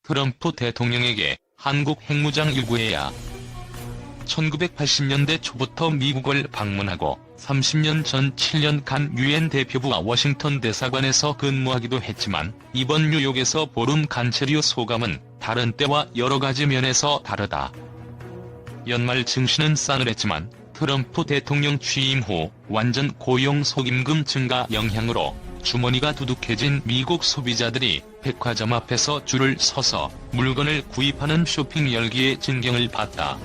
트럼프 대통령에게 한국 핵무장 일구해야. 1980년대 초부터 미국을 방문하고 30년 전 7년간 유엔 대표부와 워싱턴 대사관에서 근무하기도 했지만 이번 뉴욕에서 보름 간체류 소감은 다른 때와 여러가지 면에서 다르다. 연말 증시는 싸늘했지만 트럼프 대통령 취임 후 완전 고용 속임금 증가 영향으로 주머니가 두둑해진 미국 소비자들이 백화점 앞에서 줄을 서서 물건을 구입하는 쇼핑 열기의 진경을 봤다.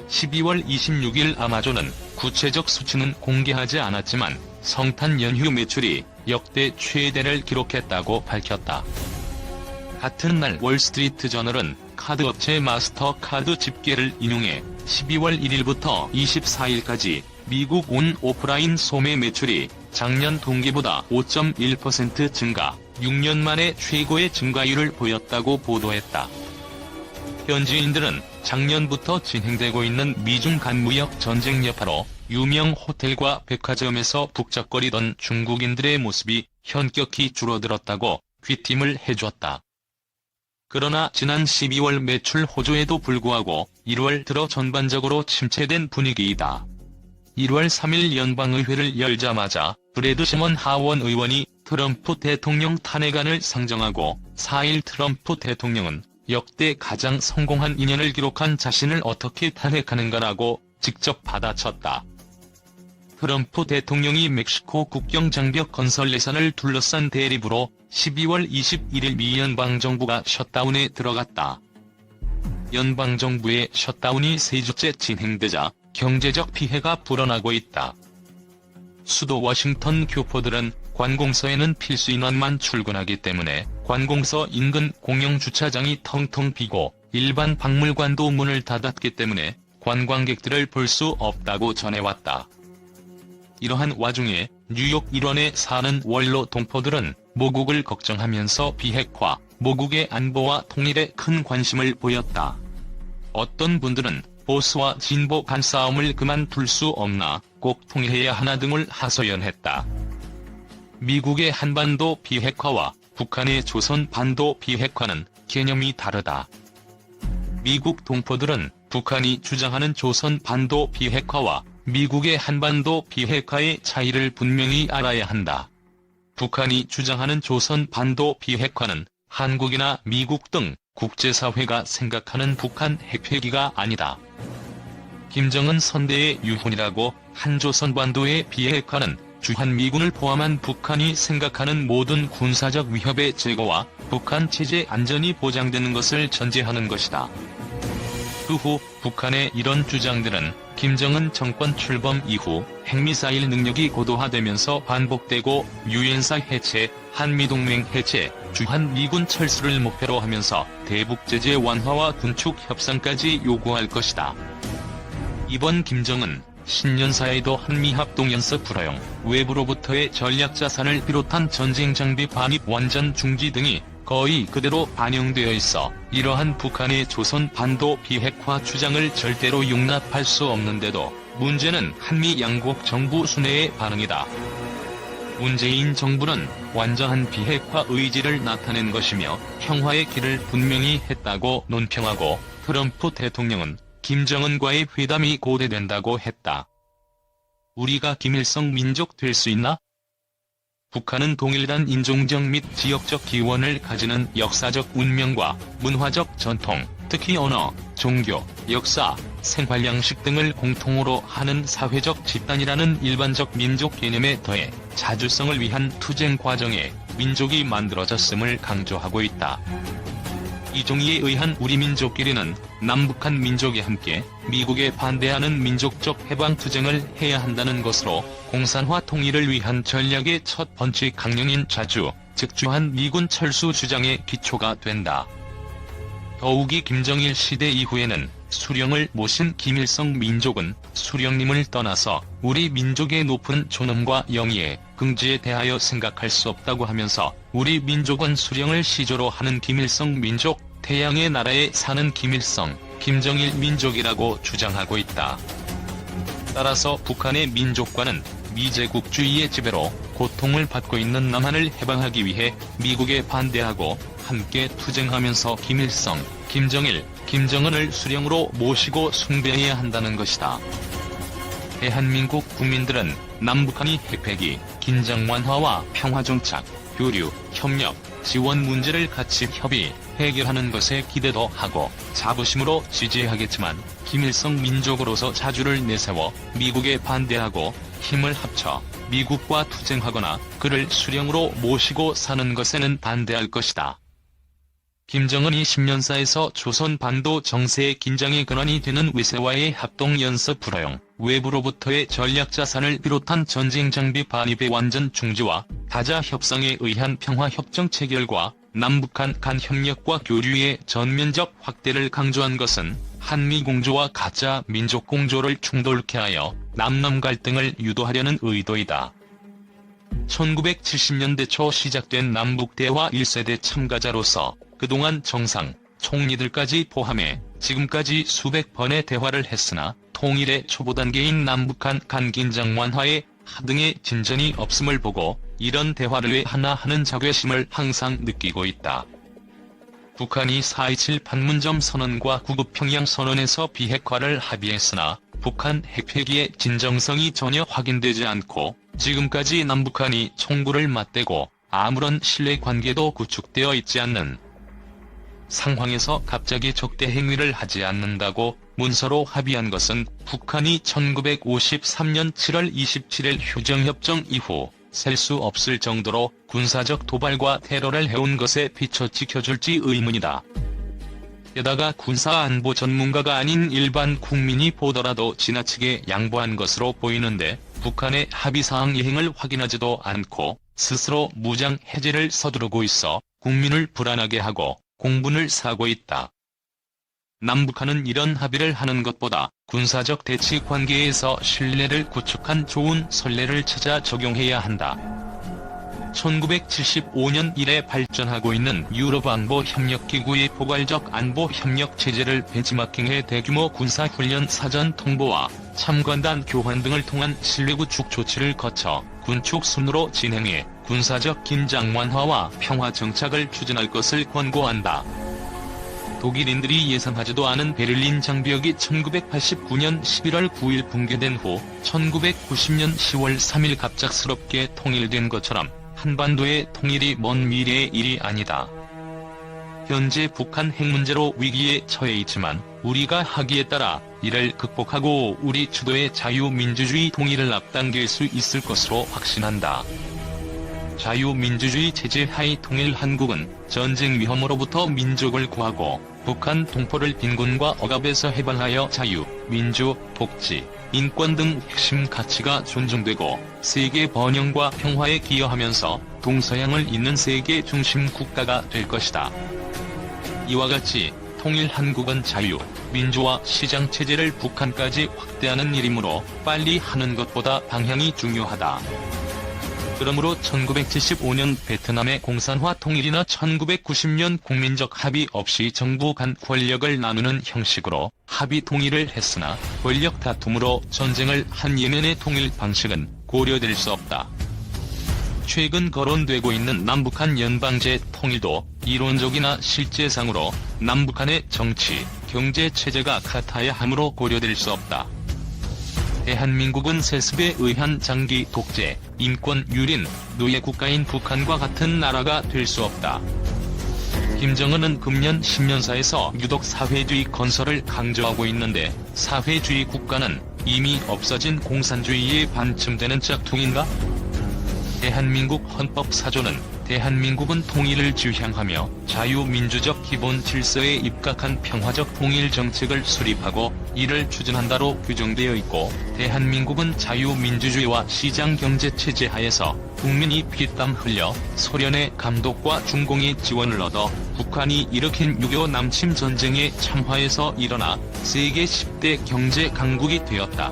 12월 26일 아마존은 구체적 수치는 공개하지 않았지만 성탄 연휴 매출이 역대 최대를 기록했다고 밝혔다. 같은 날 월스트리트 저널은 카드업체 마스터카드 집계를 인용해 12월 1일부터 24일까지 미국 온 오프라인 소매 매출이 작년 동기보다 5.1% 증가, 6년 만에 최고의 증가율을 보였다고 보도했다. 현지인들은 작년부터 진행되고 있는 미중 간 무역 전쟁 여파로 유명 호텔과 백화점에서 북적거리던 중국인들의 모습이 현격히 줄어들었다고 귀띔을 해줬다. 그러나 지난 12월 매출 호조에도 불구하고 1월 들어 전반적으로 침체된 분위기이다. 1월 3일 연방의회를 열자마자 브래드 셔먼 하원 의원이 트럼프 대통령 탄핵안을 상정하고 4일 트럼프 대통령은 역대 가장 성공한 2년을 기록한 자신을 어떻게 탄핵하는가라고 직접 받아쳤다. 트럼프 대통령이 멕시코 국경 장벽 건설 예산을 둘러싼 대립으로 12월 21일 미 연방정부가 셧다운에 들어갔다. 연방정부의 셧다운이 3주째 진행되자 경제적 피해가 불어나고 있다. 수도 워싱턴 교포들은 관공서에는 필수 인원만 출근하기 때문에 관공서 인근 공영주차장이 텅텅 비고 일반 박물관도 문을 닫았기 때문에 관광객들을 볼 수 없다고 전해왔다. 이러한 와중에 뉴욕 일원에 사는 원로 동포들은 모국을 걱정하면서 비핵화, 모국의 안보와 통일에 큰 관심을 보였다. 어떤 분들은 보수와 진보 간 싸움을 그만둘 수 없나, 꼭 통일해야 하나 등을 하소연했다. 미국의 한반도 비핵화와 북한의 조선 반도 비핵화는 개념이 다르다. 미국 동포들은 북한이 주장하는 조선 반도 비핵화와 미국의 한반도 비핵화의 차이를 분명히 알아야 한다. 북한이 주장하는 조선 반도 비핵화는 한국이나 미국 등 국제사회가 생각하는 북한 핵폐기가 아니다. 김정은 선대의 유훈이라고 한조선 반도의 비핵화는 주한미군을 포함한 북한이 생각하는 모든 군사적 위협의 제거와 북한 체제 안전이 보장되는 것을 전제하는 것이다. 그 후 북한의 이런 주장들은 김정은 정권 출범 이후 핵미사일 능력이 고도화되면서 반복되고 유엔사 해체, 한미동맹 해체, 주한미군 철수를 목표로 하면서 대북제재 완화와 군축 협상까지 요구할 것이다. 이번 김정은 신년사에도 한미합동연습 불허용, 외부로부터의 전략자산을 비롯한 전쟁장비 반입 완전 중지 등이 거의 그대로 반영되어 있어 이러한 북한의 조선 반도 비핵화 주장을 절대로 용납할 수 없는데도 문제는 한미 양국 정부 순회의 반응이다. 문재인 정부는 완전한 비핵화 의지를 나타낸 것이며 평화의 길을 분명히 했다고 논평하고 트럼프 대통령은 김정은과의 회담이 고대된다고 했다. 우리가 김일성 민족 될 수 있나? 북한은 동일한 인종적 및 지역적 기원을 가지는 역사적 운명과 문화적 전통, 특히 언어, 종교, 역사, 생활 양식 등을 공통으로 하는 사회적 집단이라는 일반적 민족 개념에 더해 자주성을 위한 투쟁 과정에 민족이 만들어졌음을 강조하고 있다. 이종희에 의한 우리 민족끼리는 남북한 민족이 함께 미국에 반대하는 민족적 해방투쟁을 해야 한다는 것으로 공산화 통일을 위한 전략의 첫 번째 강령인 자주, 즉 주한미군 철수 주장의 기초가 된다. 더욱이 김정일 시대 이후에는 수령을 모신 김일성 민족은 수령님을 떠나서 우리 민족의 높은 존엄과 영예에 긍지에 대하여 생각할 수 없다고 하면서 우리 민족은 수령을 시조로 하는 김일성 민족, 태양의 나라에 사는 김일성, 김정일 민족이라고 주장하고 있다. 따라서 북한의 민족과는 미제국주의의 지배로 고통을 받고 있는 남한을 해방하기 위해 미국에 반대하고 함께 투쟁하면서 김일성, 김정일, 김정은을 수령으로 모시고 숭배해야 한다는 것이다. 대한민국 국민들은 남북한이 핵폐기, 긴장 완화와 평화정착, 교류, 협력, 지원 문제를 같이 협의, 해결하는 것에 기대도 하고 자부심으로 지지하겠지만 김일성 민족으로서 자주를 내세워 미국에 반대하고 힘을 합쳐 미국과 투쟁하거나 그를 수령으로 모시고 사는 것에는 반대할 것이다. 김정은이 10년사에서 조선 반도 정세의 긴장의 근원이 되는 외세와의 합동연습 불허용, 외부로부터의 전략자산을 비롯한 전쟁 장비 반입의 완전 중지와 다자 협상에 의한 평화협정 체결과 남북한 간 협력과 교류의 전면적 확대를 강조한 것은 한미공조와 가짜 민족공조를 충돌케 하여 남남 갈등을 유도하려는 의도이다. 1970년대 초 시작된 남북대화 1세대 참가자로서 그동안 정상, 총리들까지 포함해 지금까지 수백 번의 대화를 했으나 통일의 초보 단계인 남북한 간 긴장 완화에 하등의 진전이 없음을 보고 이런 대화를 왜 하나 하는 자괴심을 항상 느끼고 있다. 북한이 4.27 판문점 선언과 구급평양 선언에서 비핵화를 합의했으나 북한 핵폐기의 진정성이 전혀 확인되지 않고 지금까지 남북한이 총구를 맞대고 아무런 신뢰관계도 구축되어 있지 않는 상황에서 갑자기 적대 행위를 하지 않는다고 문서로 합의한 것은 북한이 1953년 7월 27일 휴정협정 이후 셀 수 없을 정도로 군사적 도발과 테러를 해온 것에 비춰 지켜줄지 의문이다. 게다가 군사안보 전문가가 아닌 일반 국민이 보더라도 지나치게 양보한 것으로 보이는데 북한의 합의사항 이행을 확인하지도 않고 스스로 무장 해제를 서두르고 있어 국민을 불안하게 하고 공분을 사고 있다. 남북한은 이런 합의를 하는 것보다 군사적 대치 관계에서 신뢰를 구축한 좋은 선례를 찾아 적용해야 한다. 1975년 이래 발전하고 있는 유럽안보협력기구의 포괄적 안보협력체제를 벤치마킹해 대규모 군사훈련 사전 통보와 참관단 교환 등을 통한 신뢰구축 조치를 거쳐 군축 순으로 진행해 군사적 긴장 완화와 평화 정착을 추진할 것을 권고한다. 독일인들이 예상하지도 않은 베를린 장벽이 1989년 11월 9일 붕괴된 후 1990년 10월 3일 갑작스럽게 통일된 것처럼 한반도의 통일이 먼 미래의 일이 아니다. 현재 북한 핵 문제로 위기에 처해 있지만 우리가 하기에 따라 이를 극복하고 우리 주도의 자유민주주의 통일을 앞당길 수 있을 것으로 확신한다. 자유민주주의 체제 하의 통일 한국은 전쟁 위험으로부터 민족을 구하고 북한 동포를 빈곤과 억압에서 해방하여 자유, 민주, 복지, 인권 등 핵심 가치가 존중되고 세계 번영과 평화에 기여하면서 동서양을 잇는 세계 중심 국가가 될 것이다. 이와 같이 통일 한국은 자유, 민주화 시장 체제를 북한까지 확대하는 일이므로 빨리 하는 것보다 방향이 중요하다. 그러므로 1975년 베트남의 공산화 통일이나 1990년 국민적 합의 없이 정부 간 권력을 나누는 형식으로 합의 통일을 했으나 권력 다툼으로 전쟁을 한 예년의 통일 방식은 고려될 수 없다. 최근 거론되고 있는 남북한 연방제 통일도 이론적이나 실제상으로 남북한의 정치, 경제 체제가 같아야 하므로 고려될 수 없다. 대한민국은 세습에 의한 장기 독재, 인권 유린, 노예 국가인 북한과 같은 나라가 될 수 없다. 김정은은 금년 10년사에서 유독 사회주의 건설을 강조하고 있는데 사회주의 국가는 이미 없어진 공산주의에 반쯤되는 짝퉁인가? 대한민국 헌법 4조는 대한민국은 통일을 지향하며 자유민주적 기본 질서에 입각한 평화적 통일 정책을 수립하고 이를 추진한다로 규정되어 있고 대한민국은 자유민주주의와 시장경제체제 하에서 국민이 피땀 흘려 소련의 감독과 중공의 지원을 얻어 북한이 일으킨 6.25 남침 전쟁의 참화에서 일어나 세계 10대 경제 강국이 되었다.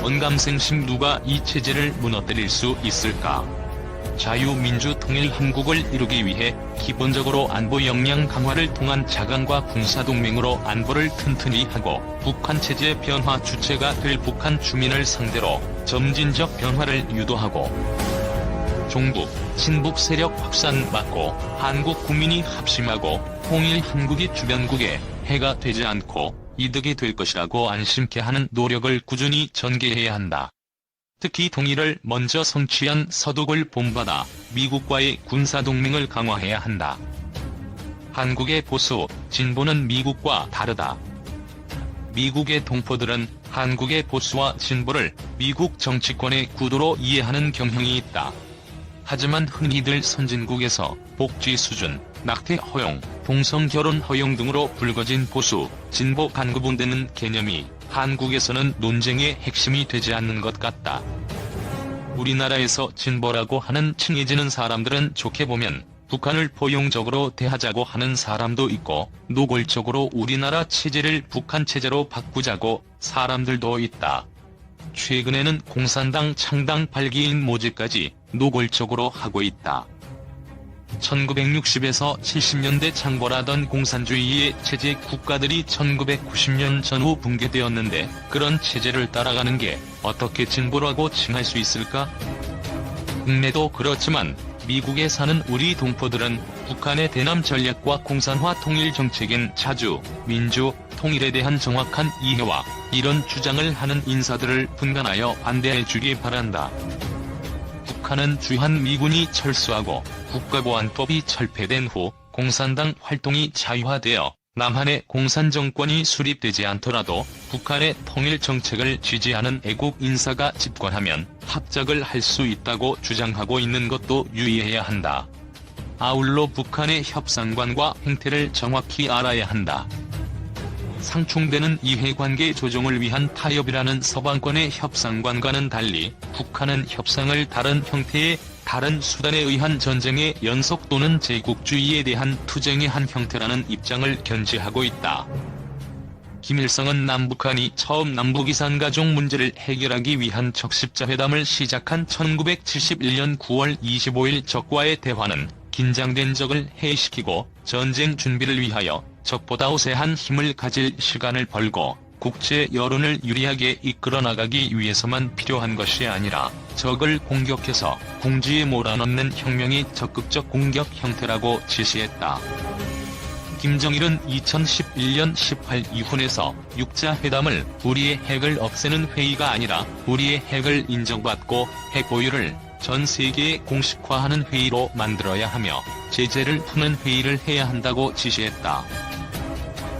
언감생심 누가 이 체제를 무너뜨릴 수 있을까? 자유민주통일 한국을 이루기 위해 기본적으로 안보 역량 강화를 통한 자강과 군사동맹으로 안보를 튼튼히 하고 북한 체제 변화 주체가 될 북한 주민을 상대로 점진적 변화를 유도하고 종북, 친북 세력 확산 막고 한국 국민이 합심하고 통일 한국이 주변국에 해가 되지 않고 이득이 될 것이라고 안심케 하는 노력을 꾸준히 전개해야 한다. 특히 통일을 먼저 성취한 서독을 본받아 미국과의 군사동맹을 강화해야 한다. 한국의 보수, 진보는 미국과 다르다. 미국의 동포들은 한국의 보수와 진보를 미국 정치권의 구도로 이해하는 경향이 있다. 하지만 흔히들 선진국에서 복지 수준, 낙태 허용, 동성 결혼 허용 등으로 불거진 보수, 진보 간 구분되는 개념이 한국에서는 논쟁의 핵심이 되지 않는 것 같다. 우리나라에서 진보라고 하는 칭해지는 사람들은 좋게 보면 북한을 포용적으로 대하자고 하는 사람도 있고 노골적으로 우리나라 체제를 북한 체제로 바꾸자고 사람들도 있다. 최근에는 공산당 창당 발기인 모집까지 노골적으로 하고 있다. 1960에서 70년대 창궐하던 공산주의의 체제 국가들이 1990년 전후 붕괴되었는데 그런 체제를 따라가는 게 어떻게 진보라고 칭할 수 있을까? 국내도 그렇지만 미국에 사는 우리 동포들은 북한의 대남 전략과 공산화 통일 정책인 자주, 민주, 통일에 대한 정확한 이해와 이런 주장을 하는 인사들을 분간하여 반대해주기 바란다. 북한은 주한미군이 철수하고 국가보안법이 철폐된 후 공산당 활동이 자유화되어 남한의 공산정권이 수립되지 않더라도 북한의 통일 정책을 지지하는 애국 인사가 집권하면 합작을 할 수 있다고 주장하고 있는 것도 유의해야 한다. 아울러 북한의 협상관과 행태를 정확히 알아야 한다. 상충되는 이해관계 조정을 위한 타협이라는 서방권의 협상관과는 달리 북한은 협상을 다른 형태의 다른 수단에 의한 전쟁의 연속 또는 제국주의에 대한 투쟁의 한 형태라는 입장을 견지하고 있다. 김일성은 남북한이 처음 남북이산가족 문제를 해결하기 위한 적십자회담을 시작한 1971년 9월 25일 적과의 대화는 긴장된 적을 해시키고 전쟁 준비를 위하여 적보다 우세한 힘을 가질 시간을 벌고 국제 여론을 유리하게 이끌어 나가기 위해서만 필요한 것이 아니라 적을 공격해서 궁지에 몰아넣는 혁명이 적극적 공격 형태라고 지시했다. 김정일은 2011년 18 이훈에서 육자회담을 우리의 핵을 없애는 회의가 아니라 우리의 핵을 인정받고 핵 보유를 전 세계에 공식화하는 회의로 만들어야 하며 제재를 푸는 회의를 해야 한다고 지시했다.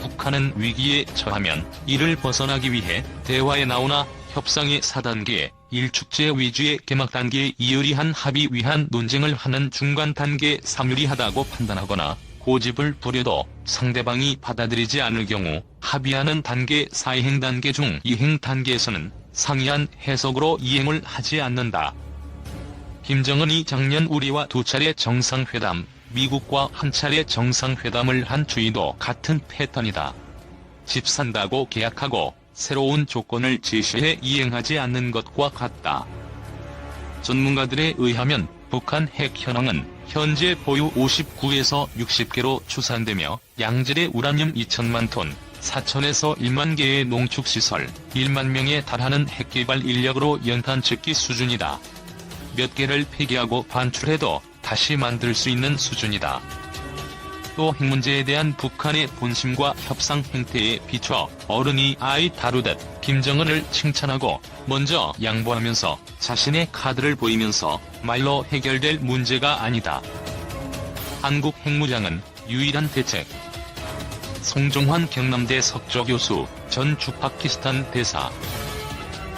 북한은 위기에 처하면 이를 벗어나기 위해 대화에 나오나 협상의 4단계, 1축제 위주의 개막 단계에 이유리한 합의 위한 논쟁을 하는 중간 단계 3유리하다고 판단하거나 고집을 부려도 상대방이 받아들이지 않을 경우 합의하는 단계 4이행 단계 중 2행 단계에서는 상이한 해석으로 이행을 하지 않는다. 김정은이 작년 우리와 2차례 정상회담, 미국과 한 차례 정상회담을 한 추이도 같은 패턴이다. 집 산다고 계약하고 새로운 조건을 제시해 이행하지 않는 것과 같다. 전문가들에 의하면 북한 핵 현황은 현재 보유 59에서 60개로 추산되며 양질의 우라늄 2천만 톤, 4천에서 1만 개의 농축시설, 1만 명에 달하는 핵개발 인력으로 연탄 측기 수준이다. 몇 개를 폐기하고 반출해도 다시 만들 수 있는 수준이다. 또 핵 문제에 대한 북한의 본심과 협상 행태에 비춰 어른이 아이 다루듯 김정은을 칭찬하고 먼저 양보하면서 자신의 카드를 보이면서 말로 해결될 문제가 아니다. 한국 핵무장은 유일한 대책. 송종환 경남대 석조교수, 전 주파키스탄 대사.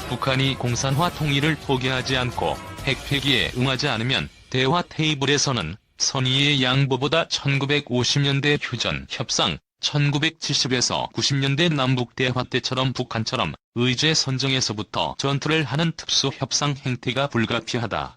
북한이 공산화 통일을 포기하지 않고 핵 폐기에 응하지 않으면 대화 테이블에서는 선의의 양보보다 1950년대 휴전 협상, 1970에서 90년대 남북 대화 때처럼 북한처럼 의제 선정에서부터 전투를 하는 특수 협상 행태가 불가피하다.